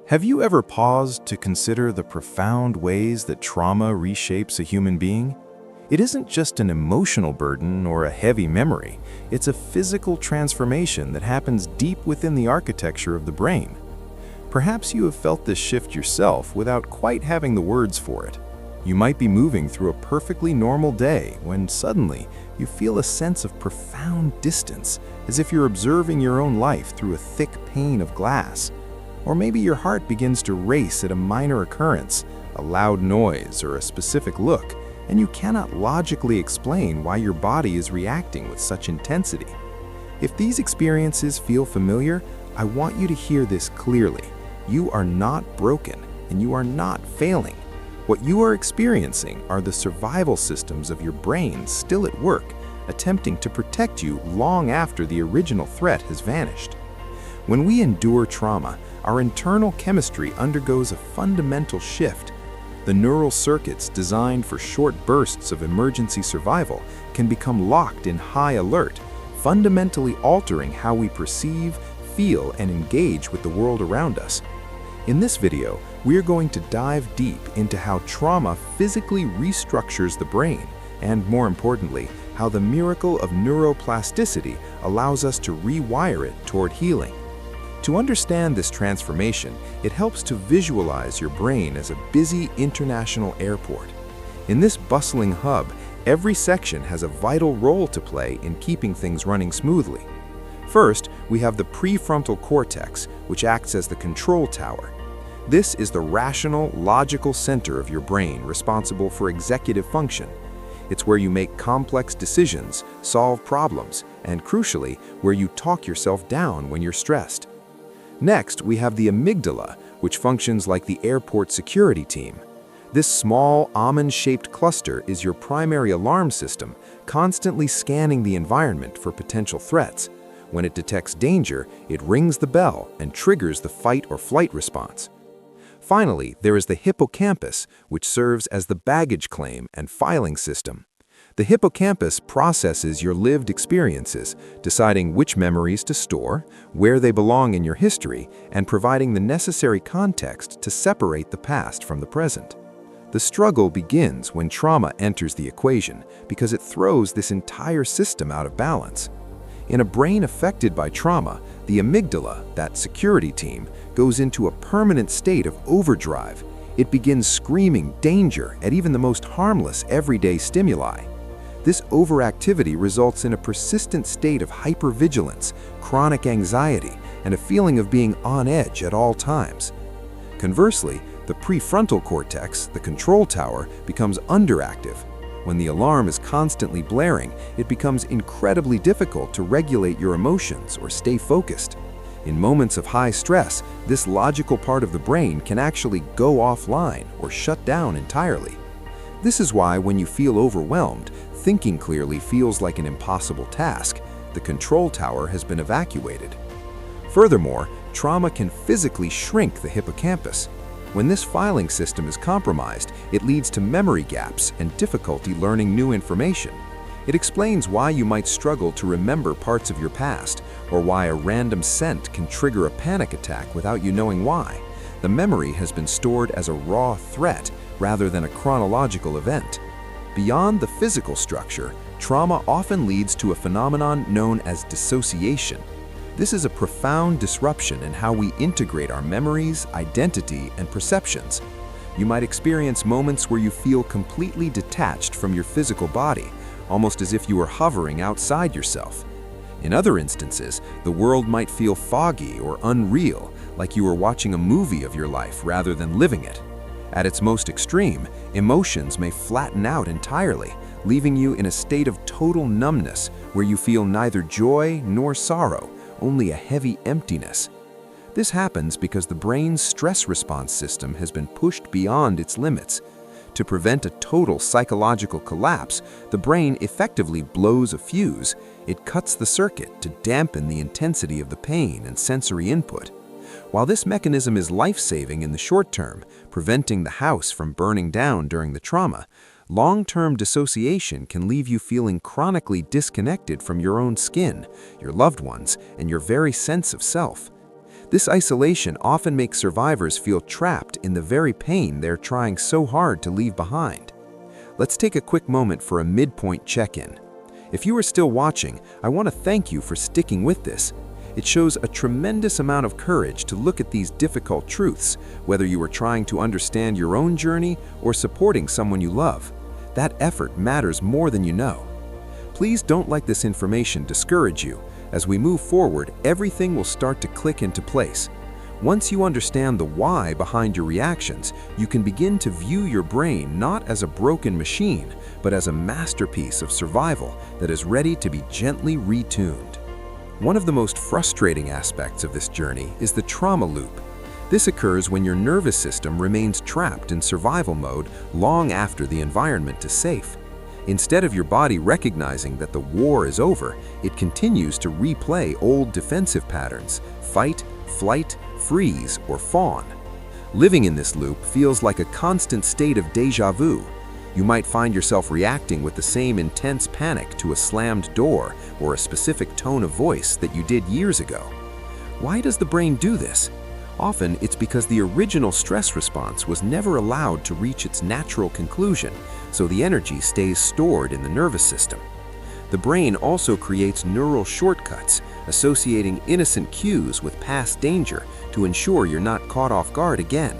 Have you ever paused to consider the profound ways that trauma reshapes a human being? It isn't just an emotional burden or a heavy memory, it's a physical transformation that happens deep within the architecture of the brain. Perhaps you have felt this shift yourself without quite having the words for it. You might be moving through a perfectly normal day when suddenly you feel a sense of profound distance, as if you're observing your own life through a thick pane of glass. Or maybe your heart begins to race at a minor occurrence, a loud noise, or a specific look, and you cannot logically explain why your body is reacting with such intensity. If these experiences feel familiar, I want you to hear this clearly. You are not broken, and you are not failing. What you are experiencing are the survival systems of your brain still at work, attempting to protect you long after the original threat has vanished. When we endure trauma, our internal chemistry undergoes a fundamental shift. The neural circuits designed for short bursts of emergency survival can become locked in high alert, fundamentally altering how we perceive, feel, and engage with the world around us. In this video, we are going to dive deep into how trauma physically restructures the brain, and more importantly, how the miracle of neuroplasticity allows us to rewire it toward healing. To understand this transformation, it helps to visualize your brain as a busy international airport. In this bustling hub, every section has a vital role to play in keeping things running smoothly. First, we have the prefrontal cortex, which acts as the control tower. This is the rational, logical center of your brain responsible for executive function. It's where you make complex decisions, solve problems, and crucially, where you talk yourself down when you're stressed. Next, we have the amygdala, which functions like the airport security team. This small, almond-shaped cluster is your primary alarm system, constantly scanning the environment for potential threats. When it detects danger, it rings the bell and triggers the fight or flight response. Finally, there is the hippocampus, which serves as the baggage claim and filing system. The hippocampus processes your lived experiences, deciding which memories to store, where they belong in your history, and providing the necessary context to separate the past from the present. The struggle begins when trauma enters the equation because it throws this entire system out of balance. In a brain affected by trauma, the amygdala, that security team, goes into a permanent state of overdrive. It begins screaming danger at even the most harmless everyday stimuli. This overactivity results in a persistent state of hypervigilance, chronic anxiety, and a feeling of being on edge at all times. Conversely, the prefrontal cortex, the control tower, becomes underactive. When the alarm is constantly blaring, it becomes incredibly difficult to regulate your emotions or stay focused. In moments of high stress, this logical part of the brain can actually go offline or shut down entirely. This is why when you feel overwhelmed, thinking clearly feels like an impossible task. The control tower has been evacuated. Furthermore, trauma can physically shrink the hippocampus. When this filing system is compromised, it leads to memory gaps and difficulty learning new information. It explains why you might struggle to remember parts of your past, or why a random scent can trigger a panic attack without you knowing why. The memory has been stored as a raw threat rather than a chronological event. Beyond the physical structure, trauma often leads to a phenomenon known as dissociation. This is a profound disruption in how we integrate our memories, identity, and perceptions. You might experience moments where you feel completely detached from your physical body, almost as if you were hovering outside yourself. In other instances, the world might feel foggy or unreal, like you were watching a movie of your life rather than living it. At its most extreme, emotions may flatten out entirely, leaving you in a state of total numbness where you feel neither joy nor sorrow, only a heavy emptiness. This happens because the brain's stress response system has been pushed beyond its limits. To prevent a total psychological collapse, the brain effectively blows a fuse. It cuts the circuit to dampen the intensity of the pain and sensory input. While this mechanism is life-saving in the short term, preventing the house from burning down during the trauma, long-term dissociation can leave you feeling chronically disconnected from your own skin, your loved ones, and your very sense of self. This isolation often makes survivors feel trapped in the very pain they're trying so hard to leave behind. Let's take a quick moment for a midpoint check-in. If you are still watching, I want to thank you for sticking with this. It shows a tremendous amount of courage to look at these difficult truths, whether you are trying to understand your own journey or supporting someone you love. That effort matters more than you know. Please don't let this information discourage you. As we move forward, everything will start to click into place. Once you understand the why behind your reactions, you can begin to view your brain not as a broken machine, but as a masterpiece of survival that is ready to be gently retuned. One of the most frustrating aspects of this journey is the trauma loop. This occurs when your nervous system remains trapped in survival mode long after the environment is safe. Instead of your body recognizing that the war is over, it continues to replay old defensive patterns: fight, flight, freeze, or fawn. Living in this loop feels like a constant state of déjà vu. You might find yourself reacting with the same intense panic to a slammed door or a specific tone of voice that you did years ago. Why does the brain do this? Often, it's because the original stress response was never allowed to reach its natural conclusion, so the energy stays stored in the nervous system. The brain also creates neural shortcuts, associating innocent cues with past danger to ensure you're not caught off guard again.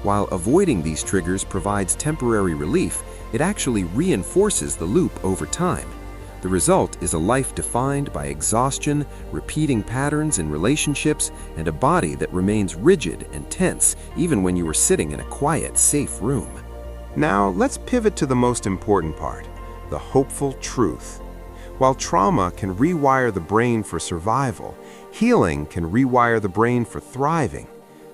While avoiding these triggers provides temporary relief, it actually reinforces the loop over time. The result is a life defined by exhaustion, repeating patterns in relationships, and a body that remains rigid and tense even when you are sitting in a quiet, safe room. Now, let's pivot to the most important part, the hopeful truth. While trauma can rewire the brain for survival, healing can rewire the brain for thriving.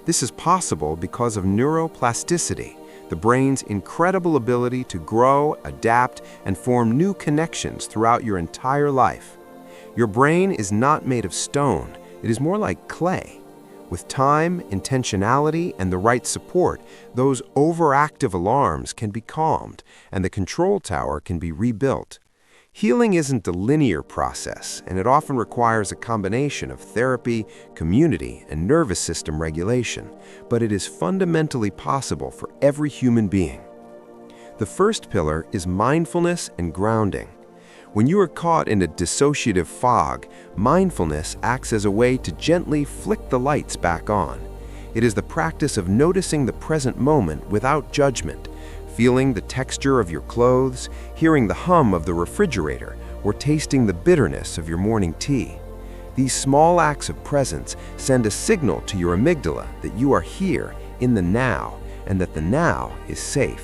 This is possible because of neuroplasticity, the brain's incredible ability to grow, adapt, and form new connections throughout your entire life. Your brain is not made of stone, it is more like clay. With time, intentionality, and the right support, those overactive alarms can be calmed, and the control tower can be rebuilt. Healing isn't a linear process, and it often requires a combination of therapy, community, and nervous system regulation, but it is fundamentally possible for every human being. The first pillar is mindfulness and grounding. When you are caught in a dissociative fog, mindfulness acts as a way to gently flick the lights back on. It is the practice of noticing the present moment without judgment, feeling the texture of your clothes, hearing the hum of the refrigerator, or tasting the bitterness of your morning tea. These small acts of presence send a signal to your amygdala that you are here in the now and that the now is safe.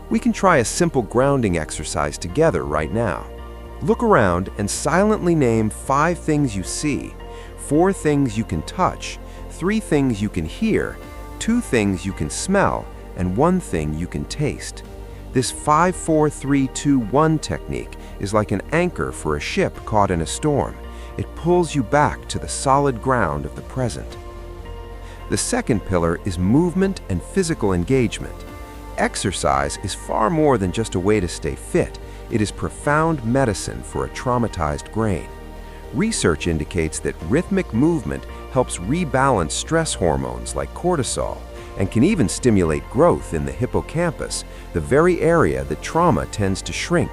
We can try a simple grounding exercise together right now. Look around and silently name 5 things you see, 4 things you can touch, 3 things you can hear, 2 things you can smell, and 1 thing you can taste. This 5-4-3-2-1 technique is like an anchor for a ship caught in a storm. It pulls you back to the solid ground of the present. The second pillar is movement and physical engagement. Exercise is far more than just a way to stay fit. It is profound medicine for a traumatized brain. Research indicates that rhythmic movement helps rebalance stress hormones like cortisol, and can even stimulate growth in the hippocampus, the very area that trauma tends to shrink.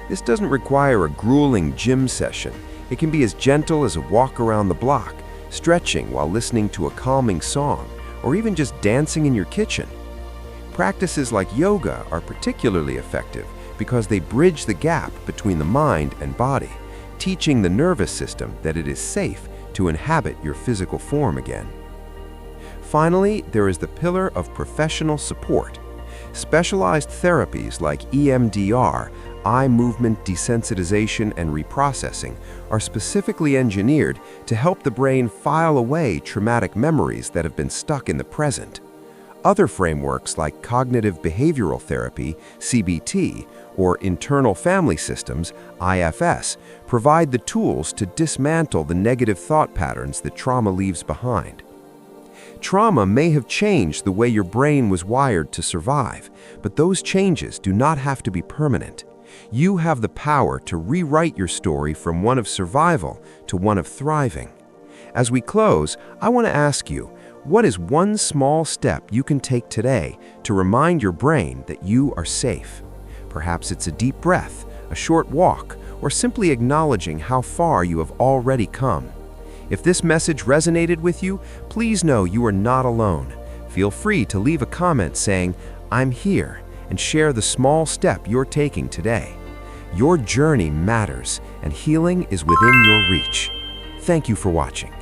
This doesn't require a grueling gym session. It can be as gentle as a walk around the block, stretching while listening to a calming song, or even just dancing in your kitchen. Practices like yoga are particularly effective because they bridge the gap between the mind and body, teaching the nervous system that it is safe to inhabit your physical form again. Finally, there is the pillar of professional support. Specialized therapies like EMDR, eye movement desensitization and reprocessing, are specifically engineered to help the brain file away traumatic memories that have been stuck in the present. Other frameworks like cognitive behavioral therapy, CBT, or internal family systems, IFS, provide the tools to dismantle the negative thought patterns that trauma leaves behind. Trauma may have changed the way your brain was wired to survive, but those changes do not have to be permanent. You have the power to rewrite your story from one of survival to one of thriving. As we close, I want to ask you, what is one small step you can take today to remind your brain that you are safe? Perhaps it's a deep breath, a short walk, or simply acknowledging how far you have already come. If this message resonated with you, please know you are not alone. Feel free to leave a comment saying, "I'm here," and share the small step you're taking today. Your journey matters, and healing is within your reach. Thank you for watching.